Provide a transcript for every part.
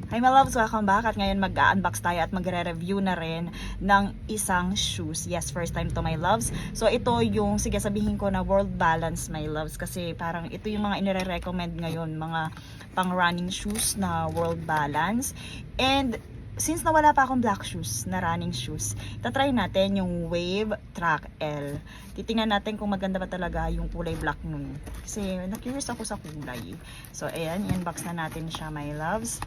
Hi my loves, welcome back at ngayon mag-unbox tayo at magre-review na rin ng isang shoes. Yes, first time to my loves. So ito yung, sige sabihin ko na World Balance my loves kasi parang ito yung mga inire-recommend ngayon, mga pang running shoes na World Balance. And since nawala pa akong black shoes na running shoes, tatry natin yung Wave Track L. Titingnan natin kung maganda ba talaga yung kulay black nun. Kasi na-curious ako sa kulay. So ayan, i-unbox na natin siya my loves.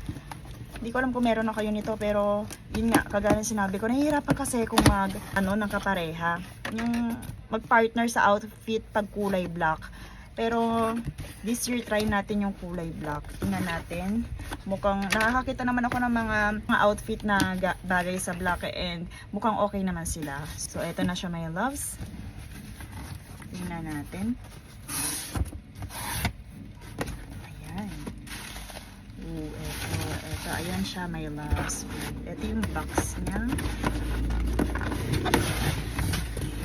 Hindi ko alam kung meron na kayo nito pero yun nga, kagaya sinabi ko, nahihirapan kasi kung ng kapareha. Yung mag-partner sa outfit pag kulay black. Pero this year try natin yung kulay black. Tingnan natin. Mukhang nakakakita naman ako ng mga outfit na bagay sa black and mukhang okay naman sila. So eto na siya my loves. Tingnan natin. Ayan. Ito, ayan siya my loves. Ito yung box niya.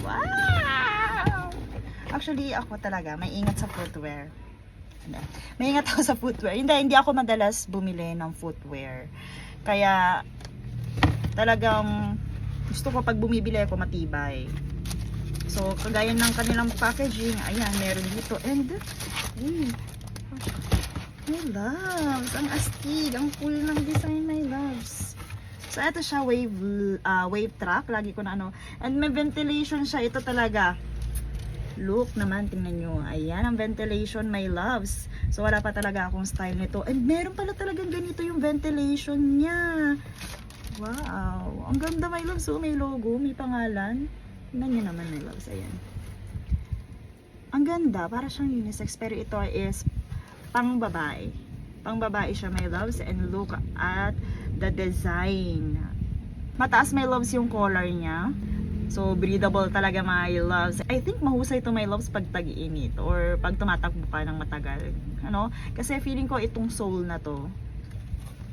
Wow! Actually, ako talaga, may ingat sa footwear. May ingat ako sa footwear. Hindi ako madalas bumili ng footwear. Kaya, talagang gusto ko pag bumibili ako matibay. So, kagaya ng kanilang packaging, ayan, meron dito. And, my loves, ang astig, ang cool ng design my loves. So ito siya wave track, lagi ko na and may ventilation siya, ito talaga. Look naman, tingnan nyo, ayan ang ventilation my loves. So wala pa talaga akong style nito and meron pala talagang ganito yung ventilation niya. Wow, ang ganda my loves. So may logo, may pangalan. Tingnan nyo naman my loves, ayan. Ang ganda, para siyang unisex pero ito is pang babae. Pang babae siya my loves and look at the design. Mataas my loves yung collar niya. So breathable talaga my loves. I think mahusay to my loves pag tag-init or pag tumatakbo ka ng matagal. Kasi feeling ko itong sole na to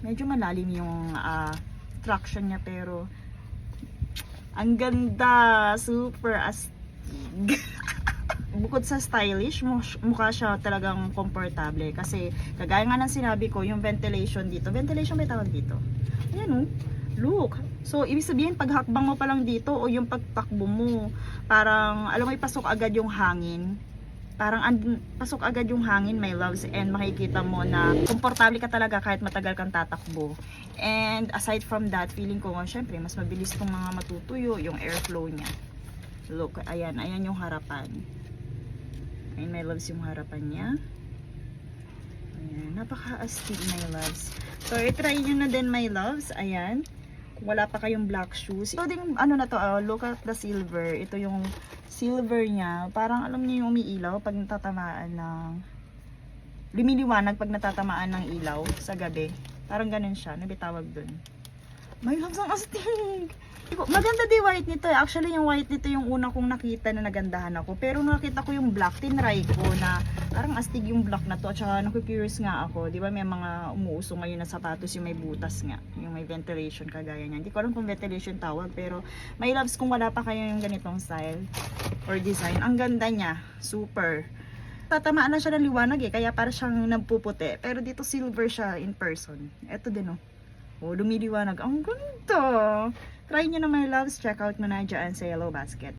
medyo malalim yung traction niya pero ang ganda, super astig. Bukod sa stylish, mukha siya talagang komportable kasi kagaya nga ng sinabi ko, yung ventilation dito, ventilation may tawag dito, ayan look, so ibig sabihin pag hakbang mo pa lang dito o yung pagtakbo mo, parang alam mo ipasok agad yung hangin, pasok agad yung hangin my loves and makikita mo na komportable ka talaga kahit matagal kang tatakbo. And aside from that, feeling ko syempre mas mabilis tong mga matutuyo yung airflow niya. Look, ayan yung harapan. Ayan my loves yung harapan niya. Ayan, napaka-astig my loves. So i-try nyo na din my loves. Ayan, kung wala pa kayong black shoes. Ito din na to, look at the silver. Ito yung silver niya. Parang alam niyo yung umiilaw pag natatamaan ng lumiliwanag pag natatamaan ng ilaw sa gabi. Parang ganun siya, nabitawag dun. My loves, ang astig! Maganda din white nito. Actually, yung white nito yung una kong nakita na nagandahan ako. Pero nakita ko yung black, tinry ko na parang astig yung black na to. At saka naku-curious nga ako. Di ba may mga umuuso ngayon na sapatos yung may butas nga. Yung may ventilation kagaya niya. Hindi ko alam kung ventilation tawag. Pero my loves, kung wala pa kayo yung ganitong style or design, ang ganda niya. Super. Tatamaan na siya ng liwanag kaya para siyang nagpuputi. Pero dito silver siya in person. Ito din lumiliwanag. Ang ganda! Try nyo na my loves. Check out mo na dyan sa Yellow Basket.